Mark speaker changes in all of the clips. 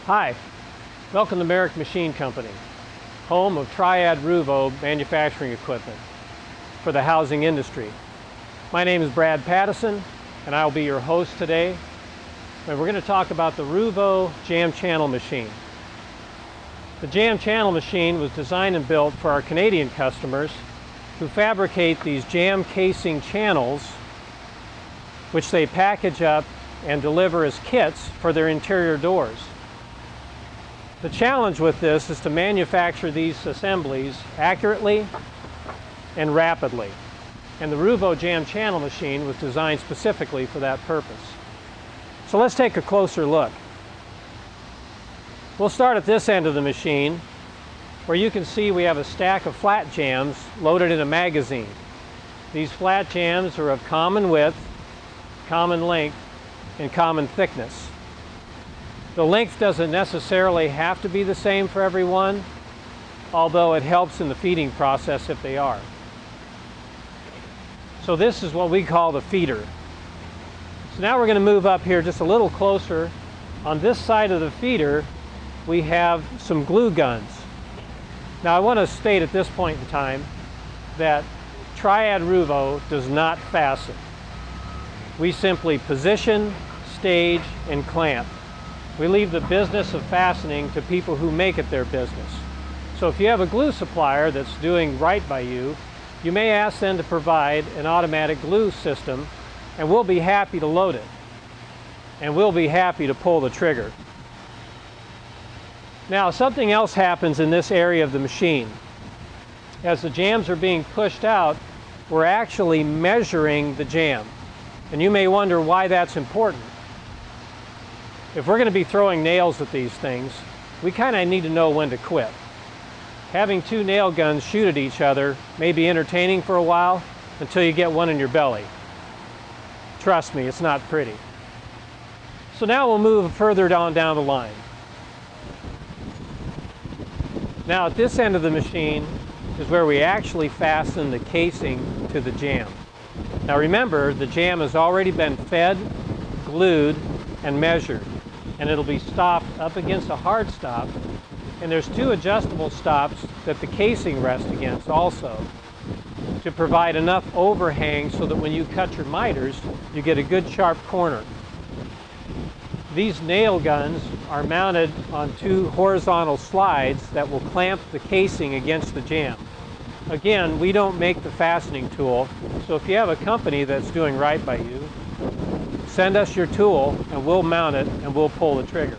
Speaker 1: Hi, welcome to Merrick Machine Company, home of Triad RUVO manufacturing equipment for the housing industry. My name is Brad Pattison, and I will be your host today. And we're going to talk about the RUVO Jamb Channel machine. The Jamb Channel machine was designed and built for our Canadian customers who fabricate these jamb casing channels, which they package up and deliver as kits for their interior doors. The challenge with this is to manufacture these assemblies accurately and rapidly. And the RUVO Jamb Channel machine was designed specifically for that purpose. So let's take a closer look. We'll start at this end of the machine, where you can see we have a stack of flat jambs loaded in a magazine. These flat jambs are of common width, common length, and common thickness. The length doesn't necessarily have to be the same for every one, although it helps in the feeding process if they are. So this is what we call the feeder. So now we're going to move up here just a little closer. On this side of the feeder, we have some glue guns. Now I want to state at this point in time that Triad RUVO does not fasten. We simply position, stage, and clamp. We leave the business of fastening to people who make it their business. So if you have a glue supplier that's doing right by you, you may ask them to provide an automatic glue system, and we'll be happy to load it. And we'll be happy to pull the trigger. Now, something else happens in this area of the machine. As the jambs are being pushed out, we're actually measuring the jamb. And you may wonder why that's important. If we're going to be throwing nails at these things, we kind of need to know when to quit. Having two nail guns shoot at each other may be entertaining for a while until you get one in your belly. Trust me, it's not pretty. So now we'll move further down the line. Now at this end of the machine is where we actually fasten the casing to the jamb. Now remember, the jamb has already been fed, glued, and measured. And it'll be stopped up against a hard stop, and there's two adjustable stops that the casing rests against also to provide enough overhang so that when you cut your miters, you get a good sharp corner. These nail guns are mounted on two horizontal slides that will clamp the casing against the jamb. Again, we don't make the fastening tool, so if you have a company that's doing right by you, send us your tool and we'll mount it and we'll pull the trigger.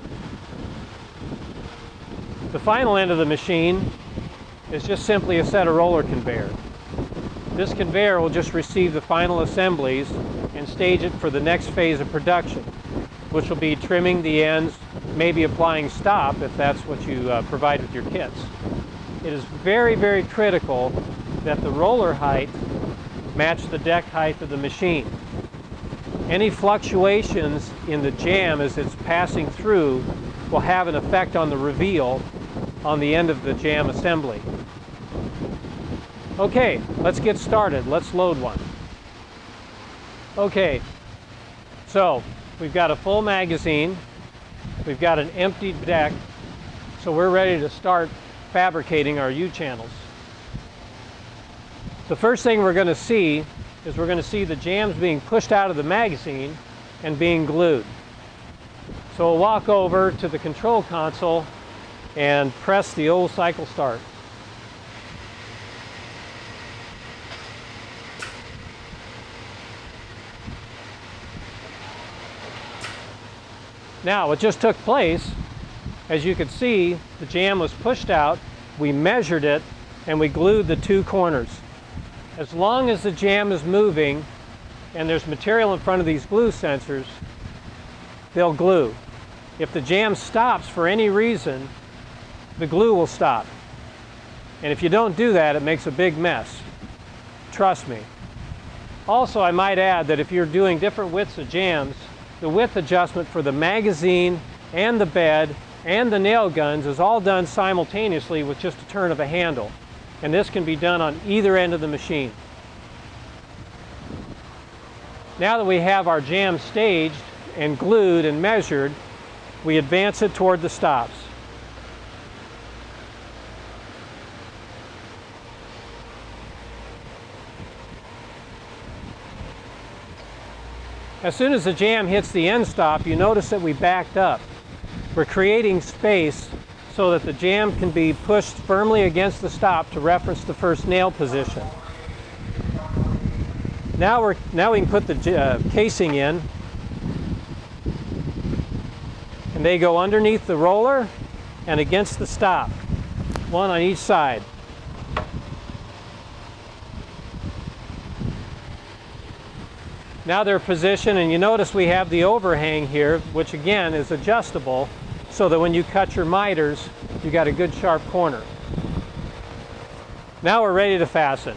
Speaker 1: The final end of the machine is just simply a set of roller conveyor. This conveyor will just receive the final assemblies and stage it for the next phase of production, which will be trimming the ends, maybe applying stop if that's what you provide with your kits. It is very, very critical that the roller height match the deck height of the machine. Any fluctuations in the jamb as it's passing through will have an effect on the reveal on the end of the jamb assembly. Okay, let's get started. Let's load one. Okay, so we've got a full magazine. We've got an empty deck. So we're ready to start fabricating our U-channels. The first thing we're going to see is we're going to see the jambs being pushed out of the magazine and being glued. So we'll walk over to the control console and press the old cycle start. Now, what just took place, as you can see, the jamb was pushed out, we measured it, and we glued the two corners. As long as the jamb is moving and there's material in front of these glue sensors, they'll glue. If the jamb stops for any reason, the glue will stop. And if you don't do that, it makes a big mess. Trust me. Also, I might add that if you're doing different widths of jambs, the width adjustment for the magazine and the bed and the nail guns is all done simultaneously with just a turn of a handle. And this can be done on either end of the machine. Now that we have our jamb staged and glued and measured, we advance it toward the stops. As soon as the jamb hits the end stop, you notice that we backed up. We're creating space so that the jamb can be pushed firmly against the stop to reference the first nail position. Now we can put the casing in, and they go underneath the roller and against the stop, one on each side. Now they're positioned, and you notice we have the overhang here, which again is adjustable, so that when you cut your miters, you got a good sharp corner. Now we're ready to fasten.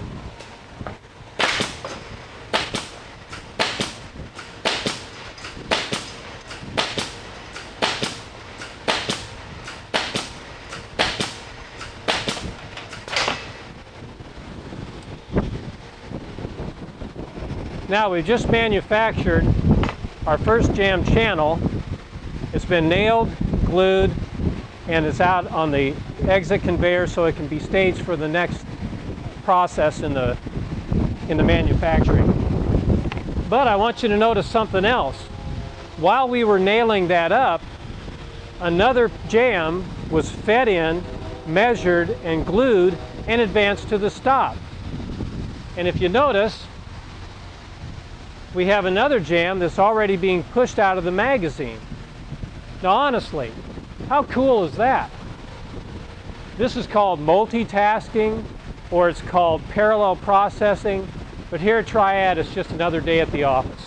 Speaker 1: Now we've just manufactured our first jamb channel. It's been nailed, glued, and it's out on the exit conveyor so it can be staged for the next process in the manufacturing. But I want you to notice something else. While we were nailing that up, another jamb was fed in, measured, and glued and advanced to the stop. And if you notice, we have another jamb that's already being pushed out of the magazine. Now honestly, how cool is that? This is called multitasking, or it's called parallel processing, but here at Triad it's just another day at the office.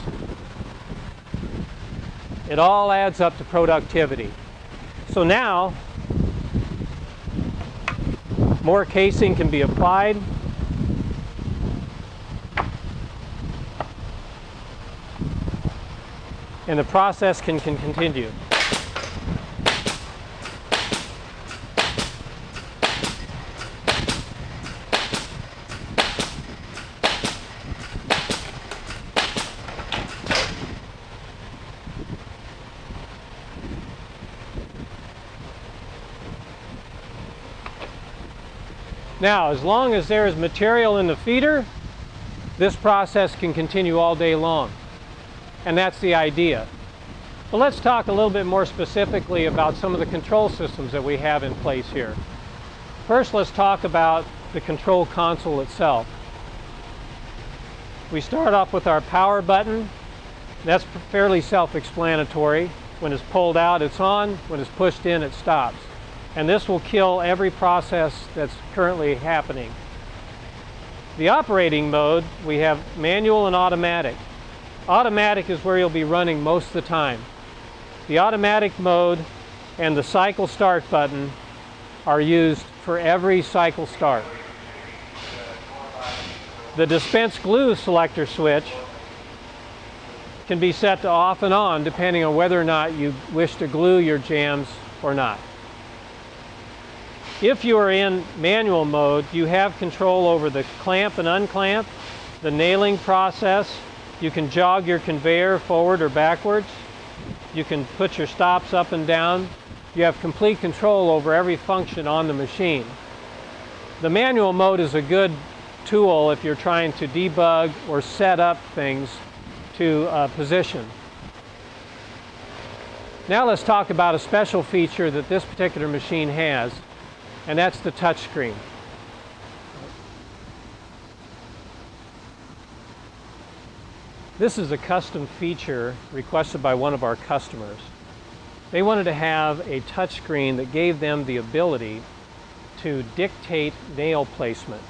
Speaker 1: It all adds up to productivity. So now, more casing can be applied. And the process can continue. Now, as long as there is material in the feeder, this process can continue all day long. And that's the idea. But let's talk a little bit more specifically about some of the control systems that we have in place here. First, let's talk about the control console itself. We start off with our power button. That's fairly self-explanatory. When it's pulled out, it's on. When it's pushed in, it stops. And this will kill every process that's currently happening. The operating mode, we have manual and automatic. Automatic is where you'll be running most of the time. The automatic mode and the cycle start button are used for every cycle start. The dispense glue selector switch can be set to off and on depending on whether or not you wish to glue your jambs or not. If you are in manual mode, you have control over the clamp and unclamp, the nailing process. You can jog your conveyor forward or backwards. You can put your stops up and down. You have complete control over every function on the machine. The manual mode is a good tool if you're trying to debug or set up things to position. Now let's talk about a special feature that this particular machine has, and that's the touch screen. This is a custom feature requested by one of our customers. They wanted to have a touch screen that gave them the ability to dictate nail placement.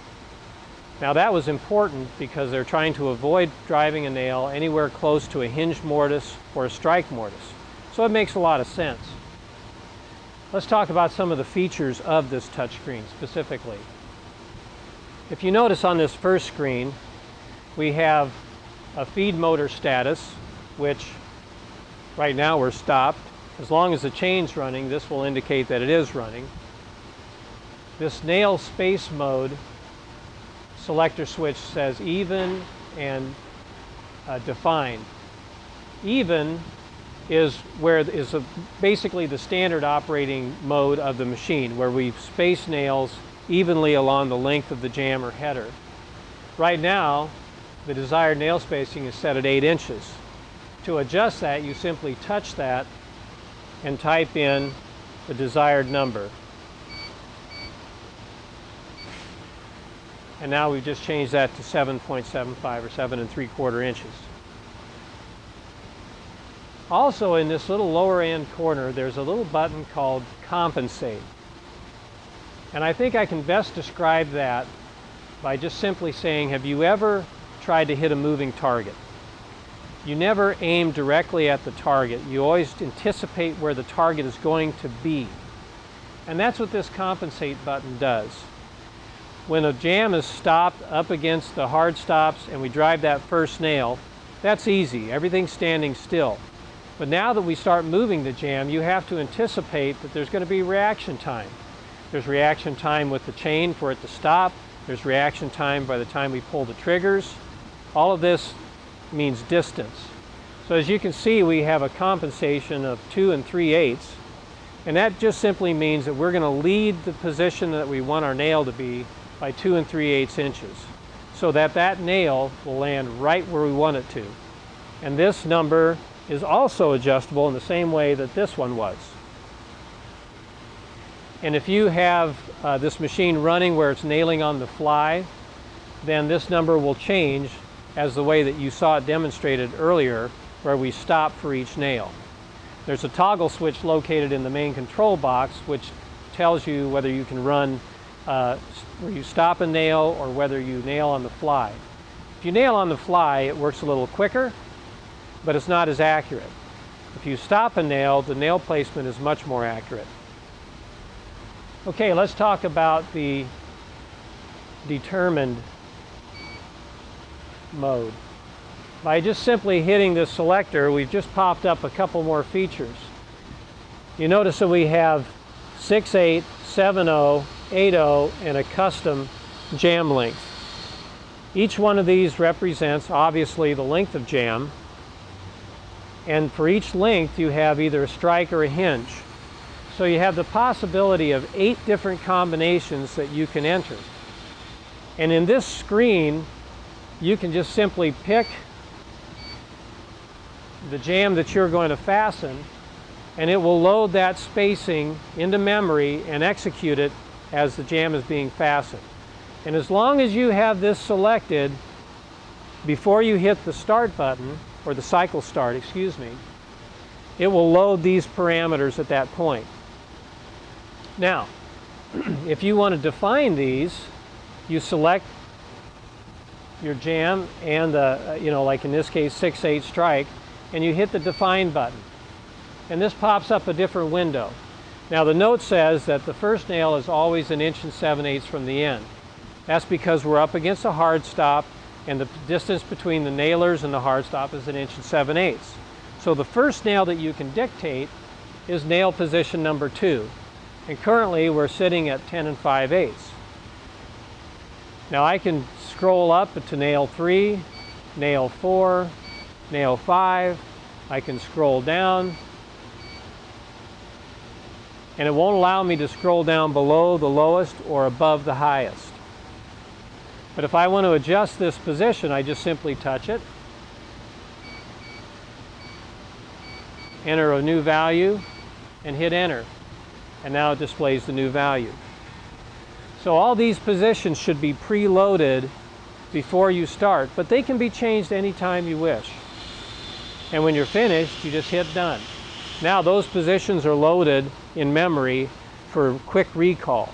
Speaker 1: Now that was important because they're trying to avoid driving a nail anywhere close to a hinge mortise or a strike mortise. So it makes a lot of sense. Let's talk about some of the features of this touch screen specifically. If you notice on this first screen, we have a feed motor status, which right now we're stopped. As long as the chain's running, this will indicate that it is running. This nail space mode selector switch says even and defined. Even is basically the standard operating mode of the machine, where we space nails evenly along the length of the jamb or header. Right now, the desired nail spacing is set at 8 inches. To adjust that, you simply touch that and type in the desired number. And now we've just changed that to 7.75 or 7 3/4 inches. Also, in this little lower end corner, there's a little button called Compensate. And I think I can best describe that by just simply saying, have you ever tried to hit a moving target? You never aim directly at the target. You always anticipate where the target is going to be. And that's what this Compensate button does. When a jamb is stopped up against the hard stops and we drive that first nail, that's easy. Everything's standing still. But now that we start moving the jamb, you have to anticipate that there's going to be reaction time. There's reaction time with the chain for it to stop. There's reaction time by the time we pull the triggers. All of this means distance. So as you can see, we have a compensation of 2 3/8. And that just simply means that we're going to lead the position that we want our nail to be by 2 3/8 inches, so that that nail will land right where we want it to. And this number is also adjustable in the same way that this one was. And if you have this machine running where it's nailing on the fly, then this number will change as the way that you saw it demonstrated earlier, where we stop for each nail. There's a toggle switch located in the main control box which tells you whether you can run where you stop a nail or whether you nail on the fly. If you nail on the fly, it works a little quicker, but it's not as accurate. If you stop a nail, the nail placement is much more accurate. Okay, let's talk about the determined mode. By just simply hitting this selector, we've just popped up a couple more features. You notice that we have 6/8, 7/0, 8/0, and a custom jamb length. Each one of these represents obviously the length of jamb, and for each length you have either a strike or a hinge. So you have the possibility of 8 different combinations that you can enter. And in this screen, you can just simply pick the jamb that you're going to fasten, and it will load that spacing into memory and execute it as the jamb is being fastened. And as long as you have this selected before you hit the start button, or the cycle start, excuse me, it will load these parameters at that point. Now, if you want to define these, you select your jamb and like in this case 6/8 strike, and you hit the define button. And this pops up a different window. Now the note says that the first nail is always 1 7/8 inches from the end. That's because we're up against a hard stop, and the distance between the nailers and the hard stop is 1 7/8 inches. So the first nail that you can dictate is nail position number 2. And currently we're sitting at 10 5/8. Now I can scroll up to nail 3, nail 4, nail 5. I can scroll down, and it won't allow me to scroll down below the lowest or above the highest. But if I want to adjust this position, I just simply touch it, enter a new value, and hit enter. And now it displays the new value. So all these positions should be preloaded before you start, but they can be changed anytime you wish. And when you're finished, you just hit done. Now those positions are loaded in memory for quick recall.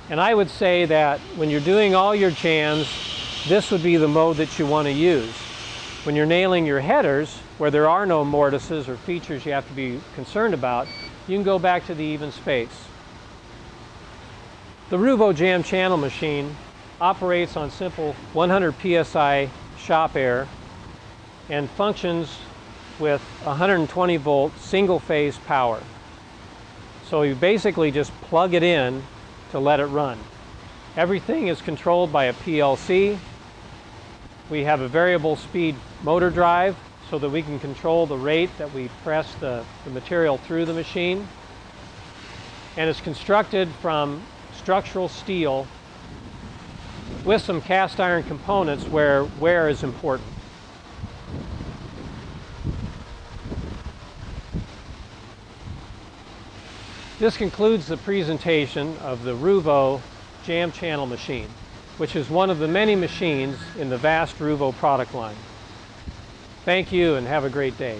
Speaker 1: And I would say that when you're doing all your jambs, this would be the mode that you want to use. When you're nailing your headers, where there are no mortises or features you have to be concerned about, you can go back to the even space. The RUVO Jamb Channel machine operates on simple 100 psi shop air and functions with 120 volt single phase power. So you basically just plug it in to let it run. Everything is controlled by a PLC. We have a variable speed motor drive, so that we can control the rate that we press the material through the machine. And it's constructed from structural steel with some cast iron components where wear is important. This concludes the presentation of the RUVO Jamb Channel machine, which is one of the many machines in the vast RUVO product line. Thank you and have a great day.